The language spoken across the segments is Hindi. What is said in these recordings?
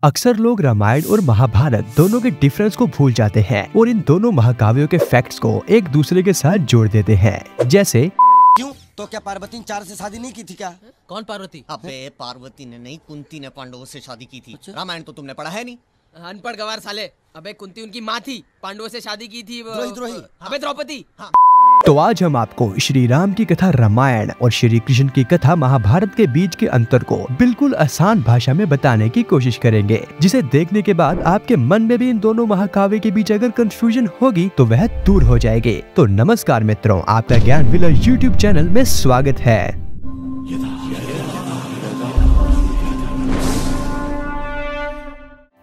अक्सर लोग रामायण और महाभारत दोनों के डिफरेंस को भूल जाते हैं और इन दोनों महाकाव्यों के फैक्ट्स को एक दूसरे के साथ जोड़ देते हैं। जैसे क्यों? तो क्या पार्वती ने 4 से शादी नहीं की थी क्या? कौन पार्वती? अबे पार्वती ने नहीं, कुंती ने पांडवों से शादी की थी। रामायण तो तुमने पढ़ा है नहीं। अनपढ़ गवार साले। अबे कुंती उनकी माँ थी, पांडवों से शादी की थी। द्रोही। अबे द्रौपदी। तो आज हम आपको श्री राम की कथा रामायण और श्री कृष्ण की कथा महाभारत के बीच के अंतर को बिल्कुल आसान भाषा में बताने की कोशिश करेंगे, जिसे देखने के बाद आपके मन में भी इन दोनों महाकाव्य के बीच अगर कंफ्यूजन होगी तो वह दूर हो जाएगी। तो नमस्कार मित्रों, आपका ज्ञान विलर YouTube चैनल में स्वागत है।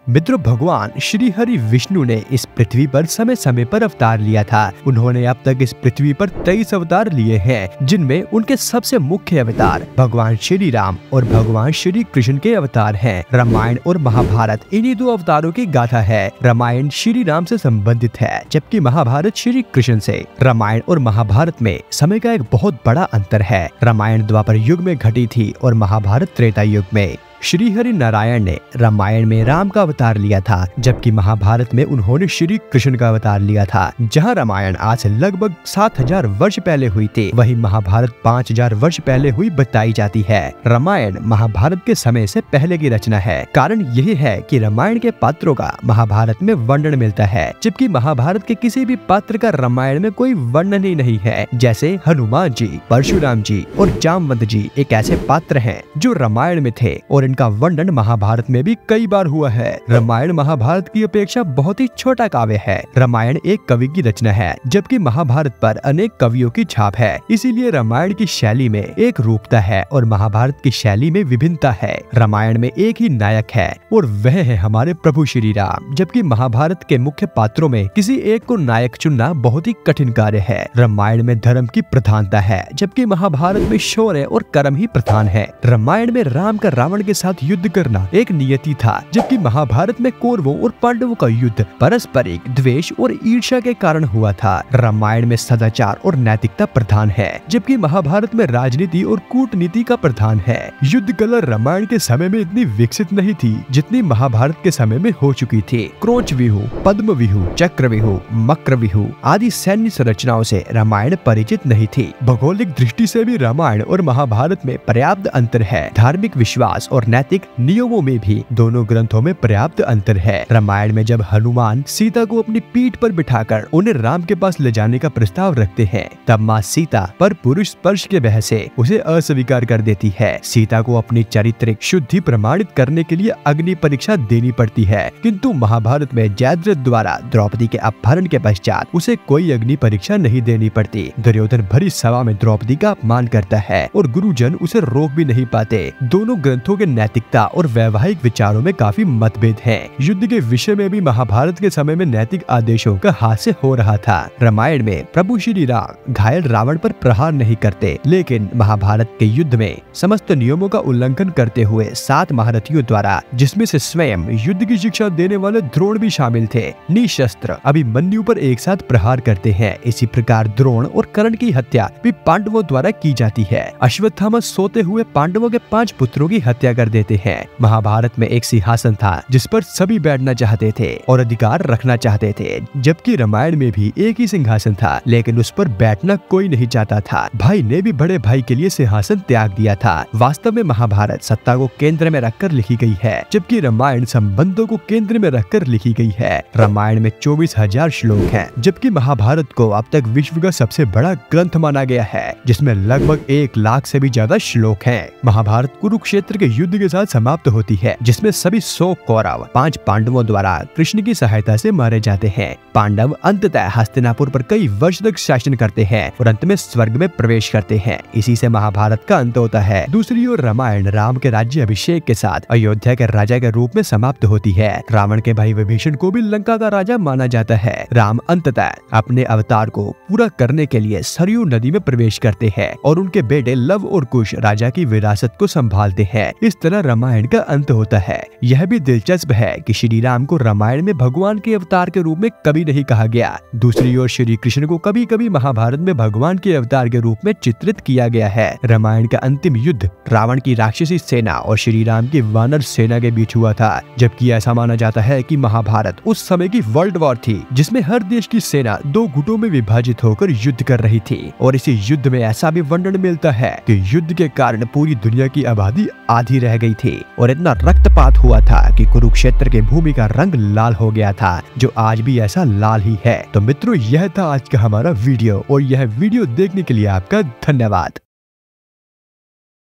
मित्रों, भगवान श्री हरि विष्णु ने इस पृथ्वी पर समय समय पर अवतार लिया था। उन्होंने अब तक इस पृथ्वी पर 23 अवतार लिए हैं, जिनमें उनके सबसे मुख्य अवतार भगवान श्री राम और भगवान श्री कृष्ण के अवतार हैं। रामायण और महाभारत इन्हीं दो अवतारों की गाथा है। रामायण श्री राम से संबंधित है, जबकि महाभारत श्री कृष्ण से। रामायण और महाभारत में समय का एक बहुत बड़ा अंतर है। रामायण द्वापर युग में घटी थी और महाभारत त्रेता युग में। श्री हरि नारायण ने रामायण में राम का अवतार लिया था, जबकि महाभारत में उन्होंने श्री कृष्ण का अवतार लिया था। जहां रामायण आज से लगभग 7000 वर्ष पहले हुई थी, वहीं महाभारत 5000 वर्ष पहले हुई बताई जाती है। रामायण महाभारत के समय से पहले की रचना है। कारण यही है कि रामायण के पात्रों का महाभारत में वर्णन मिलता है, जबकि महाभारत के किसी भी पात्र का रामायण में कोई वर्णन ही नहीं है। जैसे हनुमान जी, परशुराम जी और जामवंत जी एक ऐसे पात्र हैं जो रामायण में थे और इनका वर्णन महाभारत में भी कई बार हुआ है। रामायण महाभारत की अपेक्षा बहुत ही छोटा काव्य है। रामायण एक कवि की रचना है, जबकि महाभारत पर अनेक कवियों की छाप है। इसीलिए रामायण की शैली में एक रूपता है और महाभारत की शैली में विभिन्नता है। रामायण में एक ही नायक है और वह है हमारे प्रभु श्री राम, जबकि महाभारत के मुख्य पात्रों में किसी एक को नायक चुनना बहुत ही कठिन कार्य है। रामायण में धर्म की प्रधानता है, जबकि महाभारत में शौर्य और कर्म ही प्रधान है। रामायण में राम का रावण के साथ युद्ध करना एक नियति था, जबकि महाभारत में कौरवों और पांडवों का युद्ध पारस्परिक द्वेष और ईर्ष्या के कारण हुआ था। रामायण में सदाचार और नैतिकता प्रधान है, जबकि महाभारत में राजनीति और कूटनीति का प्रधान है। युद्ध कला रामायण के समय में इतनी विकसित नहीं थी जितनी महाभारत के समय में हो चुकी थी। क्रोच व्यूह, पद्म व्यूह, चक्र व्यूह, मक्र व्यूह आदि सैन्य संरचनाओं से रामायण परिचित नहीं थी। भौगोलिक दृष्टि से भी रामायण और महाभारत में पर्याप्त अंतर है। धार्मिक विश्वास और नैतिक नियमों में भी दोनों ग्रंथों में पर्याप्त अंतर है। रामायण में जब हनुमान सीता को अपनी पीठ पर बिठाकर उन्हें राम के पास ले जाने का प्रस्ताव रखते हैं, तब माँ सीता पर पुरुष स्पर्श के बहस से उसे अस्वीकार कर देती है। सीता को अपनी चारित्रिक शुद्धि प्रमाणित करने के लिए अग्नि परीक्षा देनी पड़ती है, किंतु महाभारत में जयद्रथ द्वारा द्रौपदी के अपहरण के पश्चात उसे कोई अग्नि परीक्षा नहीं देनी पड़ती। दुर्योधन भरी सभा में द्रौपदी का अपमान करता है और गुरुजन उसे रोक भी नहीं पाते। दोनों ग्रंथों के नैतिकता और वैवाहिक विचारों में काफी मतभेद हैं। युद्ध के विषय में भी महाभारत के समय में नैतिक आदेशों का हास्य हो रहा था। रामायण में प्रभु श्री राम घायल रावण पर प्रहार नहीं करते, लेकिन महाभारत के युद्ध में समस्त नियमों का उल्लंघन करते हुए 7 महारथियों द्वारा, जिसमें से स्वयं युद्ध की शिक्षा देने वाले द्रोण भी शामिल थे, निशस्त्र अभिमन्यु पर एक साथ प्रहार करते हैं। इसी प्रकार द्रोण और कर्ण की हत्या भी पांडवों द्वारा की जाती है। अश्वत्थामा सोते हुए पांडवों के 5 पुत्रों की हत्या कर देते हैं। महाभारत में एक सिंहासन था जिस पर सभी बैठना चाहते थे और अधिकार रखना चाहते थे, जबकि रामायण में भी एक ही सिंहासन था, लेकिन उस पर बैठना कोई नहीं चाहता था। भाई ने भी बड़े भाई के लिए सिंहासन त्याग दिया था। वास्तव में महाभारत सत्ता को केंद्र में रखकर लिखी गई है, जबकि रामायण संबंधों को केंद्र में रखकर लिखी गई है। रामायण में 24,000 श्लोक हैं, जबकि महाभारत को अब तक विश्व का सबसे बड़ा ग्रंथ माना गया है, जिसमें लगभग 1 लाख से भी ज्यादा श्लोक हैं। महाभारत कुरुक्षेत्र के युद्ध के साथ समाप्त होती है, जिसमें सभी 100 कौरव 5 पांडवों द्वारा कृष्ण की सहायता से मारे जाते हैं। पांडव अंततः हस्तिनापुर पर कई वर्ष तक शासन करते हैं और अंत में स्वर्ग में प्रवेश करते हैं। इसी से महाभारत का अंत होता है। दूसरी ओर रामायण राम के राज्य अभिषेक के साथ अयोध्या के राजा के रूप में समाप्त होती है। रावण के भाई विभीषण को भी लंका का राजा माना जाता है। राम अंततः अपने अवतार को पूरा करने के लिए सरयू नदी में प्रवेश करते हैं और उनके बेटे लव और कुश राजा की विरासत को संभालते हैं। इस तरह रामायण का अंत होता है। यह भी दिलचस्प है कि श्री राम को रामायण में भगवान के अवतार के रूप में कभी नहीं कहा गया। दूसरी ओर श्री कृष्ण को कभी कभी महाभारत में भगवान के अवतार के रूप में चित्रित किया गया है। रामायण का अंतिम युद्ध रावण की राक्षसी सेना और श्री राम की वानर सेना के बीच हुआ था, जबकि ऐसा माना जाता है कि महाभारत उस समय की वर्ल्ड वॉर थी जिसमें हर देश की सेना दो गुटों में विभाजित होकर युद्ध कर रही थी। और इसी युद्ध में ऐसा भी वर्णन मिलता है कि युद्ध के कारण पूरी दुनिया की आबादी आधी रह गई थी और इतना रक्तपात हुआ था कि कुरुक्षेत्र के भूमि का रंग लाल हो गया था, जो आज भी ऐसा लाल ही है। तो मित्रों, यह था आज का हमारा वीडियो और यह वीडियो देखने के लिए आपका धन्यवाद।